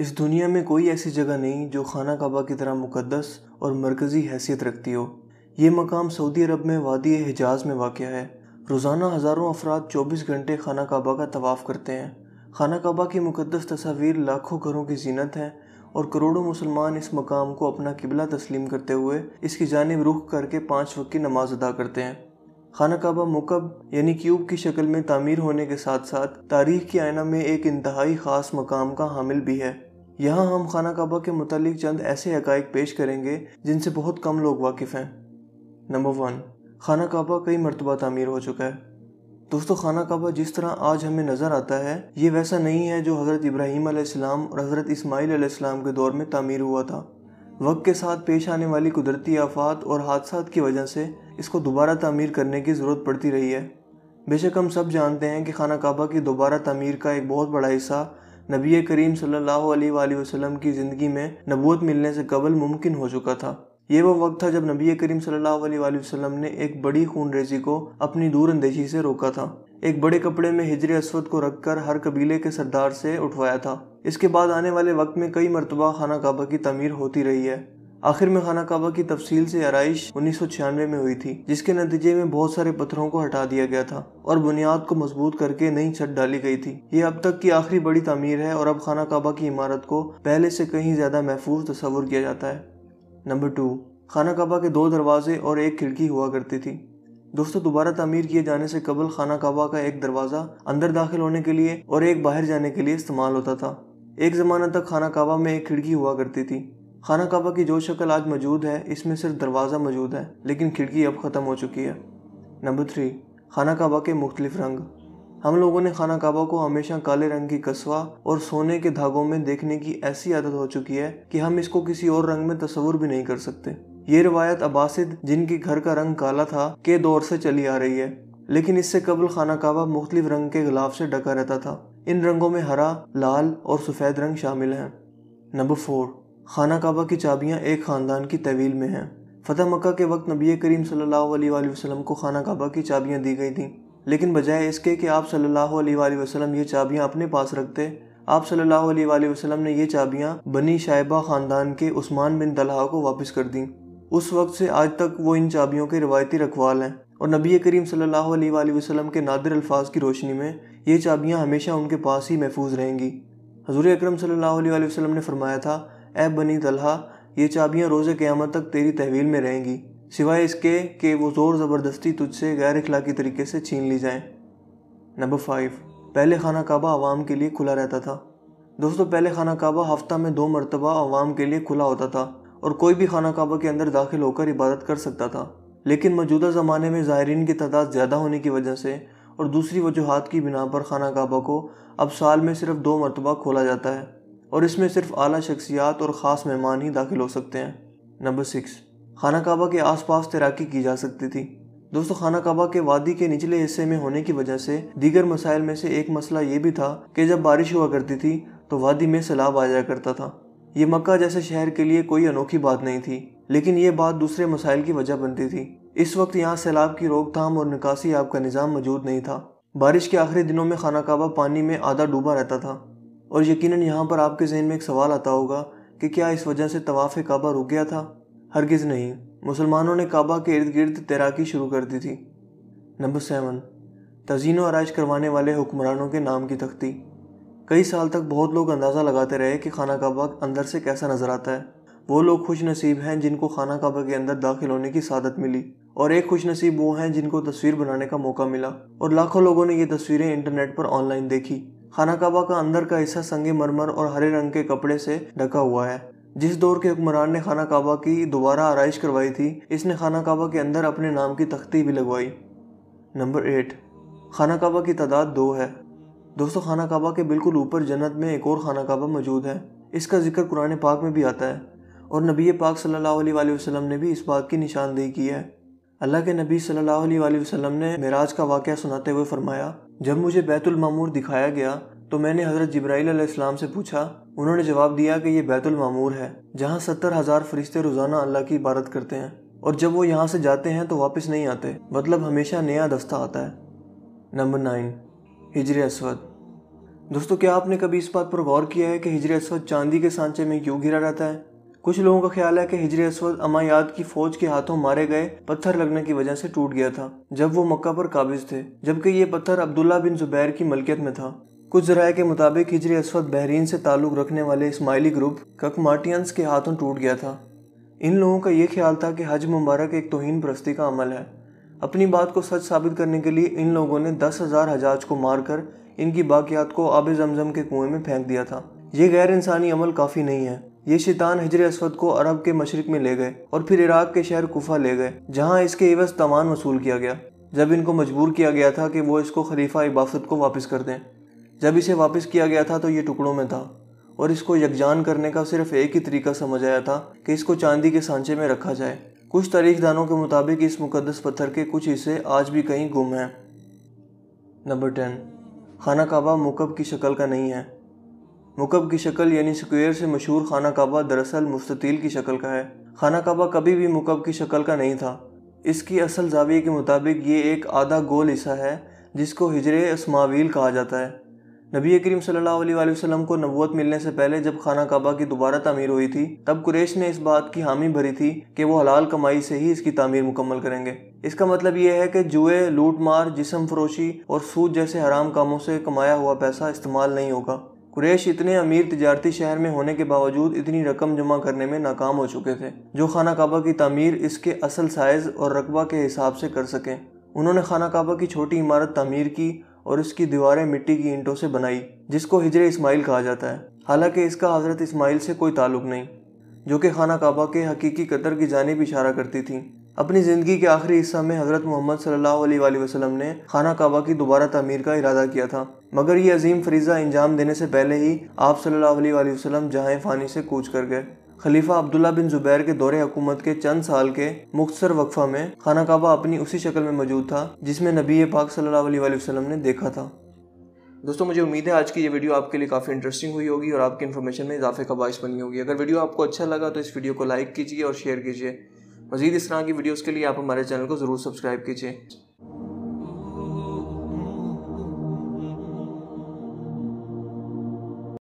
اس دنیا میں کوئی ایسی جگہ نہیں جو خانہ کعبہ کی طرح مقدس اور مرکزی حیثیت رکھتی ہو۔ یہ مقام سعودی عرب میں وادی حجاز میں واقع ہے۔ روزانہ ہزاروں افراد 24 گھنٹے خانہ کعبہ کا طواف کرتے ہیں۔ خانہ کعبہ کی مقدس تصاویر لاکھوں گھروں کی زینت ہیں اور کروڑوں مسلمان اس مقام کو اپنا قبلہ تسلیم کرتے ہوئے اس کی جانب رخ کر کے 5 وقت کی نماز ادا کرتے ہیں۔ خانہ کعبہ مکعب یعنی کیوب کی شکل میں تعمیر ہونے کے ساتھ ساتھ تاریخ کے آئینہ میں ایک انتہائی خاص مقام کا حامل بھی ہے۔ یہاں ہم خانہ کعبہ کے متعلق چند ایسے حقائق پیش کریں گے جن سے بہت کم لوگ واقف ہیں۔ نمبر 1، خانہ کعبہ کئی مرتبہ تعمیر ہو چکا ہے۔ دوستو، خانہ کعبہ جس طرح آج ہمیں نظر آتا ہے یہ ویسا نہیں ہے جو حضرت ابراہیم علیہ السلام اور حضرت اسماعیل علیہ السلام کے دور میں تعمیر ہوا تھا۔ وقت کے ساتھ پیش آنے والی قدرتی آفات اور حادثات کی وجہ سے اس کو دوبارہ تعمیر کرنے کی ضرورت پڑتی رہی ہے۔ بے شک ہم سب جانتے ہیں کہ خانہ کعبہ کی دوبارہ تعمیر کا ایک بہت بڑا حصہ نبی کریم صلی اللہ علیہ وآلہ وسلم کی زندگی میں نبوت ملنے سے قبل ممکن ہو چکا تھا۔ یہ وہ وقت تھا جب نبی کریم صلی اللہ علیہ وآلہ وسلم نے ایک بڑی خون ریزی کو اپنی دور اندیشی سے روکا تھا۔ ایک بڑے کپڑے میں حجر اسود کو رکھ کر ہر قبیلے کے سردار سے اٹھوایا تھا۔ اس کے بعد آنے والے وقت میں کئی مرتبہ خانہ کعبہ کی تعمیر ہوتی رہی ہے۔ آخر میں خانہ کعبہ کی تفصیل سے آرائش 1996 میں ہوئی تھی، جس کے نتیجے میں بہت سارے پتھروں کو ہٹا دیا گیا تھا اور بنیاد کو مضبوط کر کے نئی چھت ڈالی گئی تھی۔ یہ اب تک کی آخری بڑی تعمیر ہے اور اب خانہ کعبہ کی عمارت کو پہلے سے کہیں زیادہ محفوظ تصور کیا جاتا ہے۔ نمبر 2، خانہ کعبہ کے 2 دروازے اور ایک کھڑکی ہوا کرتی تھی۔ دوستو، دوبارہ تعمیر کیے جانے سے قبل خانہ کعبہ کا ایک دروازہ اندر داخل ہونے کے لیے اور ایک باہر جانے کے لیے استعمال ہوتا تھا۔ ایک زمانہ تک خانہ کعبہ میں ایک کھڑکی ہوا کرتی تھی۔ خانہ کعبہ کی جو شکل آج موجود ہے اس میں صرف دروازہ موجود ہے، لیکن کھڑکی اب ختم ہو چکی ہے۔ نمبر 3، خانہ کعبہ کے مختلف رنگ۔ ہم لوگوں نے خانہ کعبہ کو ہمیشہ کالے رنگ کی کسوہ اور سونے کے دھاگوں میں دیکھنے کی ایسی عادت ہو چکی ہے کہ ہم اس کو کسی اور رنگ میں تصور بھی نہیں کر سکتے۔ یہ روایت عباسد، جن کی گھر کا رنگ کالا تھا، کے دور سے چلی آ رہی ہے، لیکن اس سے قبل خانہ کعبہ مختلف رنگ کے غلاف سے ڈھکا رہتا تھا۔ ان رنگوں میں ہرا، لال اور سفید رنگ شامل ہیں۔ نمبر 4، خانہ کعبہ کی چابیاں ایک خاندان کی تحویل میں ہیں۔ فتح مکہ کے وقت نبی کریم صلی اللہ علیہ وآلہ وسلم کو خانہ کعبہ کی چابیاں دی گئی تھیں، لیکن بجائے اس کے کہ آپ صلی اللہ علیہ وآلہ وسلم یہ چابیاں اپنے پاس رکھتے، آپ صلی اللہ علیہ وآلہ وسلم نے یہ چابیاں بنی شائبہ خاندان کے عثمان بن طلحہ کو واپس کر دیں۔ اس وقت سے آج تک وہ ان چابیوں کے روایتی رکھوال ہیں اور نبی کریم صلی اللہ علیہ وآلہ وسلم کے نادر الفاظ کی روشنی میں یہ چابیاں ہمیشہ ان کے پاس ہی محفوظ رہیں گی۔ حضور اکرم صلی اللہ علیہ وآلہ وسلم نے فرمایا تھا، اے بنی طلحہ، یہ چابیاں روز قیامت تک تیری تحویل میں رہیں گی، سوائے اس کے کہ وہ زور زبردستی تجھ سے غیر اخلاقی طریقے سے چھین لی جائیں۔ نمبر 5، پہلے خانہ کعبہ عوام کے لیے کھلا رہتا تھا۔ دوستو، پہلے خانہ کعبہ ہفتہ میں 2 مرتبہ عوام کے لیے کھلا ہوتا تھا اور کوئی بھی خانہ کعبہ کے اندر داخل ہو کر عبادت کر سکتا تھا، لیکن موجودہ زمانے میں زائرین کی تعداد زیادہ ہونے کی وجہ سے اور دوسری وجوہات کی بنا پر خانہ کعبہ کو اب سال میں صرف 2 مرتبہ کھولا جاتا ہے اور اس میں صرف اعلیٰ شخصیات اور خاص مہمان ہی داخل ہو سکتے ہیں۔ نمبر 6، خانہ کعبہ کے آس پاس تیراکی کی جا سکتی تھی۔ دوستو، خانہ کعبہ کے وادی کے نچلے حصے میں ہونے کی وجہ سے دیگر مسائل میں سے ایک مسئلہ یہ بھی تھا کہ جب بارش ہوا کرتی تھی تو وادی میں سیلاب آ جایا کرتا تھا۔ یہ مکہ جیسے شہر کے لیے کوئی انوکھی بات نہیں تھی، لیکن یہ بات دوسرے مسائل کی وجہ بنتی تھی۔ اس وقت یہاں سیلاب کی روک تھام اور نکاسی آب کا نظام موجود نہیں تھا۔ بارش کے آخری دنوں میں خانہ کعبہ پانی میں آدھا ڈوبا رہتا تھا، اور یقیناً یہاں پر آپ کے ذہن میں ایک سوال آتا ہوگا کہ کیا اس وجہ سے طواف کعبہ رک گیا تھا؟ ہرگز نہیں، مسلمانوں نے کعبہ کے ارد گرد تیراکی شروع کر دی تھی۔ نمبر 7، تزئین و آرائش کروانے والے حکمرانوں کے نام کی تختی۔ کئی سال تک بہت لوگ اندازہ لگاتے رہے کہ خانہ کعبہ اندر سے کیسا نظر آتا ہے۔ وہ لوگ خوش نصیب ہیں جن کو خانہ کعبہ کے اندر داخل ہونے کی سعادت ملی، اور ایک خوش نصیب وہ ہیں جن کو تصویر بنانے کا موقع ملا، اور لاکھوں لوگوں نے یہ تصویریں انٹرنیٹ پر آن لائن دیکھی۔ خانہ کعبہ کا اندر کا حصہ سنگ مرمر اور ہرے رنگ کے کپڑے سے ڈھکا ہوا ہے۔ جس دور کے حکمران نے خانہ کعبہ کی دوبارہ آرائش کروائی تھی، اس نے خانہ کعبہ کے اندر اپنے نام کی تختی بھی لگوائی۔ نمبر 8، خانہ کعبہ کی تعداد 2 ہے۔ دوستو، خانہ کعبہ کے بالکل اوپر جنت میں ایک اور خانہ کعبہ موجود ہے۔ اس کا ذکر قرآن پاک میں بھی آتا ہے اور نبی پاک صلی اللہ علیہ وآلہ وسلم نے بھی اس بات کی نشاندہی کی ہے۔ اللہ کے نبی صلی اللہ علیہ وآلہ وسلم نے معراج کا واقعہ سناتے ہوئے فرمایا، جب مجھے بیت المعمور دکھایا گیا تو میں نے حضرت جبرائیل علیہ السلام سے پوچھا۔ انہوں نے جواب دیا کہ یہ بیت المعمور ہے، جہاں 70,000 فرشتے روزانہ اللہ کی عبادت کرتے ہیں، اور جب وہ یہاں سے جاتے ہیں تو واپس نہیں آتے، مطلب ہمیشہ نیا دستہ آتا ہے۔ نمبر 9، حجر اسود۔ دوستو کیا آپ نے کبھی اس بات پر غور کیا ہے کہ حجر اسود چاندی کے سانچے میں کیوں گھرا رہتا ہے؟ کچھ لوگوں کا خیال ہے کہ حجر اسود امویاد کی فوج کے ہاتھوں مارے گئے پتھر لگنے کی وجہ سے ٹوٹ گیا تھا جب وہ مکہ پر قابض تھے، جبکہ یہ پتھر عبداللہ بن زبیر کی ملکیت میں تھا۔ کچھ ذرائع کے مطابق حجر اسود بحرین سے تعلق رکھنے والے اسماعیلی گروپ ککماٹینز کے ہاتھوں ٹوٹ گیا تھا۔ ان لوگوں کا یہ خیال تھا کہ حج مبارک ایک توہین پرستی کا عمل ہے۔ اپنی بات کو سچ ثابت کرنے کے لیے ان لوگوں نے 10,000 حجاج کو مار کر ان کی باقیات کو آب زمزم کے کنویں میں پھینک دیا تھا۔ یہ غیر انسانی عمل کافی نہیں ہے۔ یہ شیطان حجر اسود کو عرب کے مشرق میں لے گئے اور پھر عراق کے شہر کوفہ لے گئے، جہاں اس کے عوض تاوان وصول کیا گیا۔ جب ان کو مجبور کیا گیا تھا کہ وہ اس کو خلیفہ عباسط کو واپس کر دیں، جب اسے واپس کیا گیا تھا تو یہ ٹکڑوں میں تھا، اور اس کو یکجان کرنے کا صرف ایک ہی طریقہ سمجھ آیا تھا کہ اس کو چاندی کے سانچے میں رکھا جائے۔ کچھ تاریخ دانوں کے مطابق اس مقدس پتھر کے کچھ حصے آج بھی کہیں گم ہیں۔ نمبر 10، خانہ کعبہ مکعب کی شکل کا نہیں ہے۔ مکعب کی شکل یعنی سکوئر سے مشہور خانہ کعبہ دراصل مستطیل کی شکل کا ہے۔ خانہ کعبہ کبھی بھی مکعب کی شکل کا نہیں تھا۔ اس کی اصل زاویے کے مطابق یہ ایک آدھا گول حصہ ہے جس کو حجر اسماعیل کہا جاتا ہے۔ نبی کریم صلی اللہ علیہ وآلہ وسلم کو نبوت ملنے سے پہلے جب خانہ کعبہ کی دوبارہ تعمیر ہوئی تھی، تب قریش نے اس بات کی حامی بھری تھی کہ وہ حلال کمائی سے ہی اس کی تعمیر مکمل کریں گے۔ اس کا مطلب یہ ہے کہ جوئے، لوٹ مار، جسم فروشی اور سود جیسے حرام کاموں سے کمایا ہوا پیسہ استعمال نہیں ہوگا۔ قریش اتنے امیر تجارتی شہر میں ہونے کے باوجود اتنی رقم جمع کرنے میں ناکام ہو چکے تھے جو خانہ کعبہ کی تعمیر اس کے اصل سائز اور رقبہ کے حساب سے کر سکیں۔ انہوں نے خانہ کعبہ کی چھوٹی عمارت تعمیر کی اور اس کی دیواریں مٹی کی اینٹوں سے بنائی، جس کو حجر اسماعیل کہا جاتا ہے، حالانکہ اس کا حضرت اسماعیل سے کوئی تعلق نہیں، جو کہ خانہ کعبہ کے حقیقی قطر کی جانب اشارہ کرتی تھیں۔ اپنی زندگی کے آخری حصہ میں حضرت محمد صلی اللہ علیہ وآلہ وسلم نے خانہ کعبہ کی دوبارہ تعمیر کا ارادہ کیا تھا، مگر یہ عظیم فریضہ انجام دینے سے پہلے ہی آپ صلی اللہ علیہ وآلہ وسلم جہاں فانی سے کوچ کر گئے۔ خلیفہ عبداللہ بن زبیر کے دور حکومت کے چند سال کے مختصر وقفہ میں خانہ کعبہ اپنی اسی شکل میں موجود تھا جس میں نبی پاک صلی اللہ علیہ وآلہ وسلم نے دیکھا تھا۔ دوستوں مجھے امید ہے آج کی یہ ویڈیو آپ کے لیے کافی انٹرسٹنگ ہوئی ہوگی اور آپ کی انفارمیشن میں اضافے کا باعث بنی ہوگی۔ اگر ویڈیو آپ کو اچھا لگا تو اس ویڈیو کو لائک کیجیے اور شیئر کیجیے۔ مزید اس طرح کی ویڈیوز کے لیے آپ ہمارے چینل کو ضرور سبسکرائب کیجیے۔